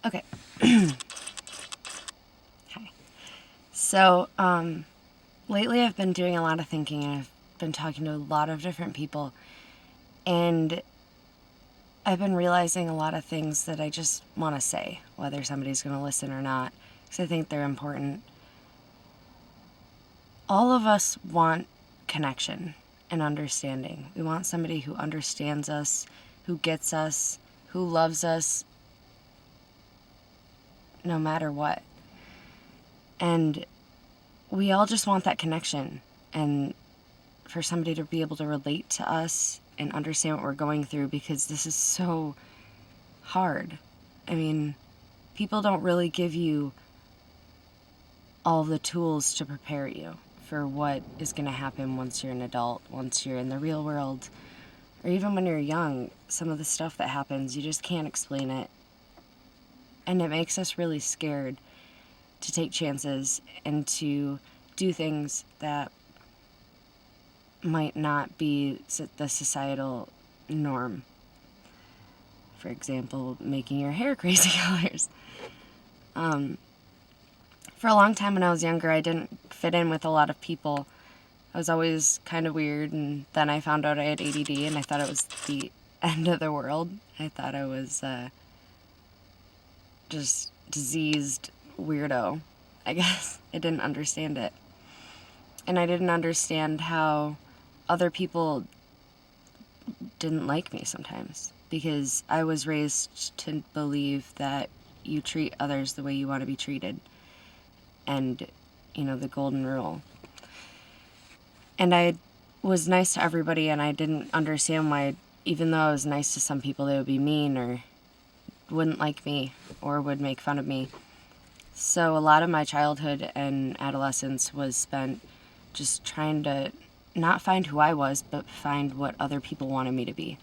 Okay. Hi. So, lately I've been doing a lot of thinking and I've been talking to a lot of different people, and I've been realizing a lot of things that I just want to say, whether somebody's going to listen or not, because I think they're important. All of us want connection and understanding. We want somebody who understands us, who gets us, who loves us, no matter what. And we all just want that connection, and for somebody to be able to relate to us and understand what we're going through, because this is so hard. I mean, people don't really give you all the tools to prepare you for what is going to happen once you're an adult, once you're in the real world, or even when you're young. Some of the stuff that happens, you just can't explain it. And it makes us really scared to take chances and to do things that might not be the societal norm. For example, making your hair crazy colors. For a long time when I was younger, I didn't fit in with a lot of people. I was always kind of weird, and then I found out I had ADD, and I thought it was the end of the world. I thought I was just diseased weirdo, I guess. I didn't understand it. And I didn't understand how other people didn't like me sometimes, because I was raised to believe that you treat others the way you want to be treated, and, the golden rule. And I was nice to everybody, and I didn't understand why, even though I was nice to some people, they would be mean or wouldn't like me or would make fun of me. So a lot of my childhood and adolescence was spent just trying to not find who I was, but find what other people wanted me to be.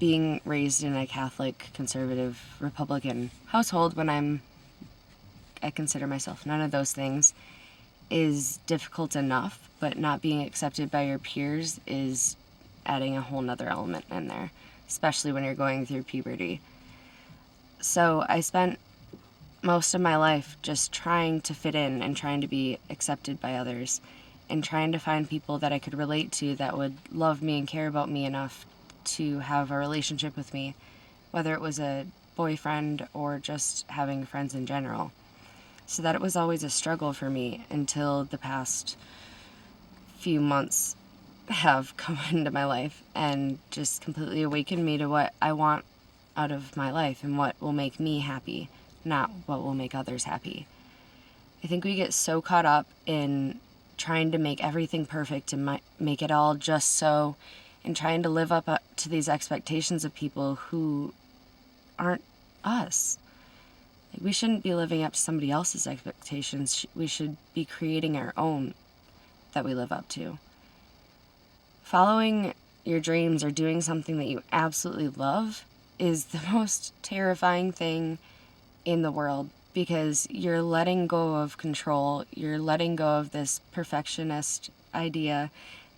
Being raised in a Catholic, conservative, Republican household, when I consider myself none of those things, is difficult enough, but not being accepted by your peers is adding a whole nother element in there, especially when you're going through puberty. So I spent most of my life just trying to fit in and trying to be accepted by others, and trying to find people that I could relate to that would love me and care about me enough to have a relationship with me, whether it was a boyfriend or just having friends in general. So that it was always a struggle for me until the past few months have come into my life and just completely awakened me to what I want out of my life and what will make me happy, not what will make others happy. I think we get so caught up in trying to make everything perfect and make it all just so, and trying to live up to these expectations of people who aren't us. We shouldn't be living up to somebody else's expectations. We should be creating our own that we live up to. Following your dreams or doing something that you absolutely love is the most terrifying thing in the world, because you're letting go of control. You're letting go of this perfectionist idea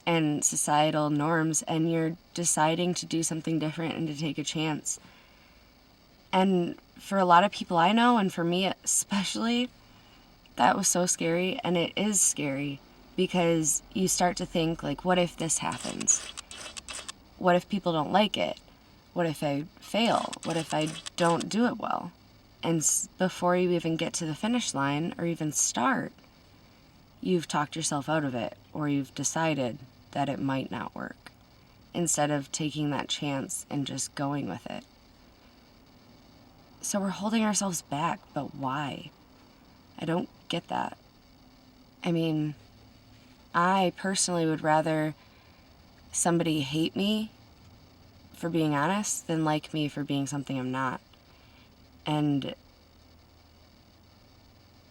and societal norms, and you're deciding to do something different and to take a chance. And for a lot of people I know, and for me especially, that was so scary, and it is scary, because you start to think, like, what if this happens? What if people don't like it? What if I fail? What if I don't do it well? And before you even get to the finish line or even start, you've talked yourself out of it, or you've decided that it might not work, instead of taking that chance and just going with it. So we're holding ourselves back, but why? I don't get that. I mean, I personally would rather somebody hate me for being honest than like me for being something I'm not. And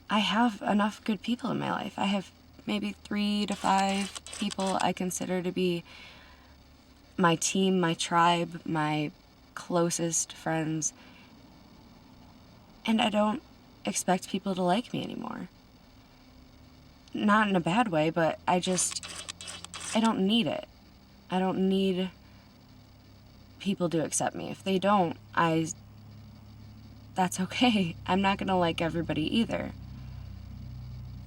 I have enough good people in my life. I have maybe 3 to 5 people I consider to be my team, my tribe, my closest friends. And I don't expect people to like me anymore. Not in a bad way, but I don't need it. I don't need people to accept me. If they don't, I that's okay. I'm not going to like everybody either.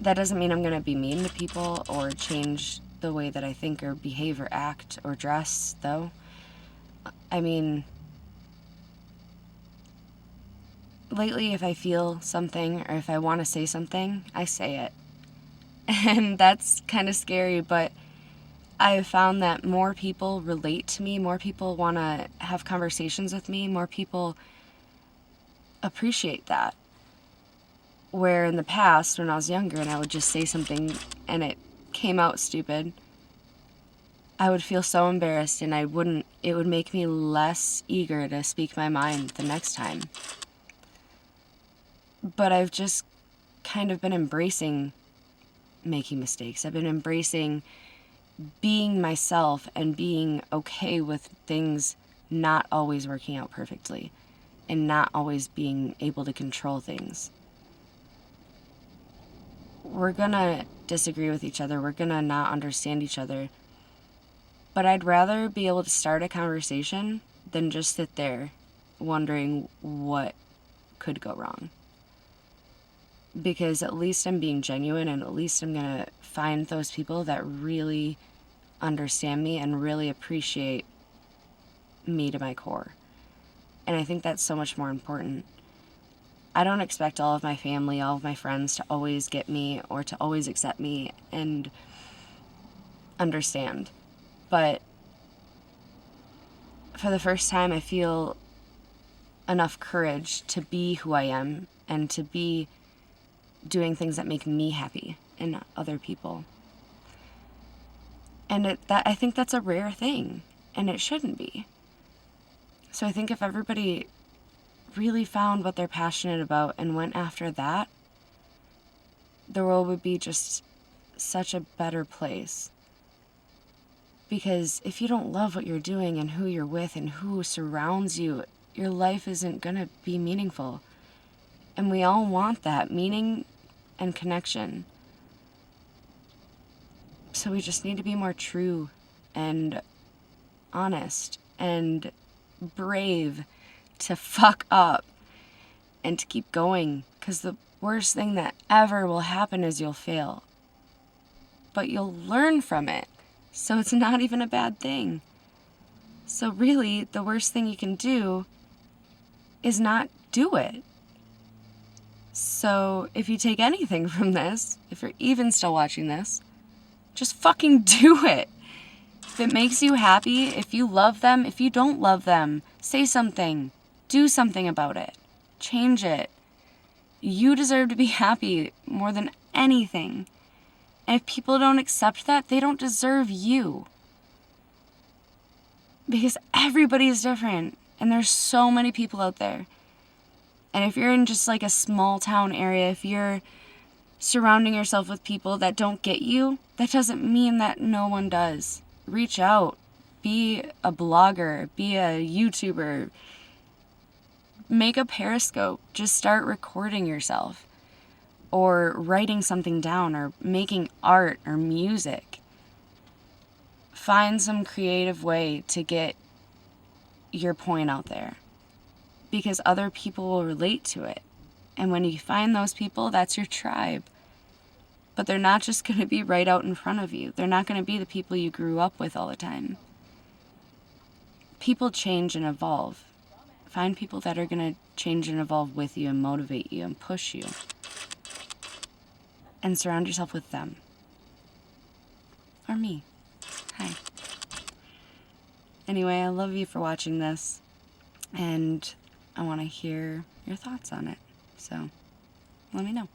That doesn't mean I'm going to be mean to people or change the way that I think or behave or act or dress, though. I mean, lately, if I feel something or if I want to say something, I say it. And that's kind of scary, but I have found that more people relate to me, more people want to have conversations with me, more people appreciate that. Where in the past, when I was younger and I would just say something and it came out stupid, I would feel so embarrassed and it would make me less eager to speak my mind the next time. But I've just kind of been embracing making mistakes. I've been embracing being myself and being okay with things not always working out perfectly and not always being able to control things. We're gonna disagree with each other. We're gonna not understand each other. But I'd rather be able to start a conversation than just sit there wondering what could go wrong. Because at least I'm being genuine, and at least I'm gonna find those people that really understand me and really appreciate me to my core. And I think that's so much more important. I don't expect all of my family, all of my friends to always get me or to always accept me and understand. But for the first time, I feel enough courage to be who I am and to be doing things that make me happy and not other people. And I think that's a rare thing, and it shouldn't be. So I think if everybody really found what they're passionate about and went after that, the world would be just such a better place. Because if you don't love what you're doing and who you're with and who surrounds you, your life isn't going to be meaningful. And we all want that meaning and connection. So we just need to be more true and honest and brave to fuck up and to keep going. Because the worst thing that ever will happen is you'll fail. But you'll learn from it. So it's not even a bad thing. So really, the worst thing you can do is not do it. So if you take anything from this, if you're even still watching this, just fucking do it. If it makes you happy, if you love them, if you don't love them, say something. Do something about it. Change it. You deserve to be happy more than anything. And if people don't accept that, they don't deserve you. Because everybody is different. And there's so many people out there. And if you're in just like a small town area, if you're surrounding yourself with people that don't get you, that doesn't mean that no one does. Reach out. Be a blogger. Be a YouTuber. Make a Periscope. Just start recording yourself. Or writing something down, or making art or music. Find some creative way to get your point out there. Because other people will relate to it. And when you find those people, that's your tribe. But they're not just going to be right out in front of you. They're not going to be the people you grew up with all the time. People change and evolve. Find people that are going to change and evolve with you and motivate you and push you. And surround yourself with them. Or me. Hi. Anyway, I love you for watching this. And I want to hear your thoughts on it. So, let me know.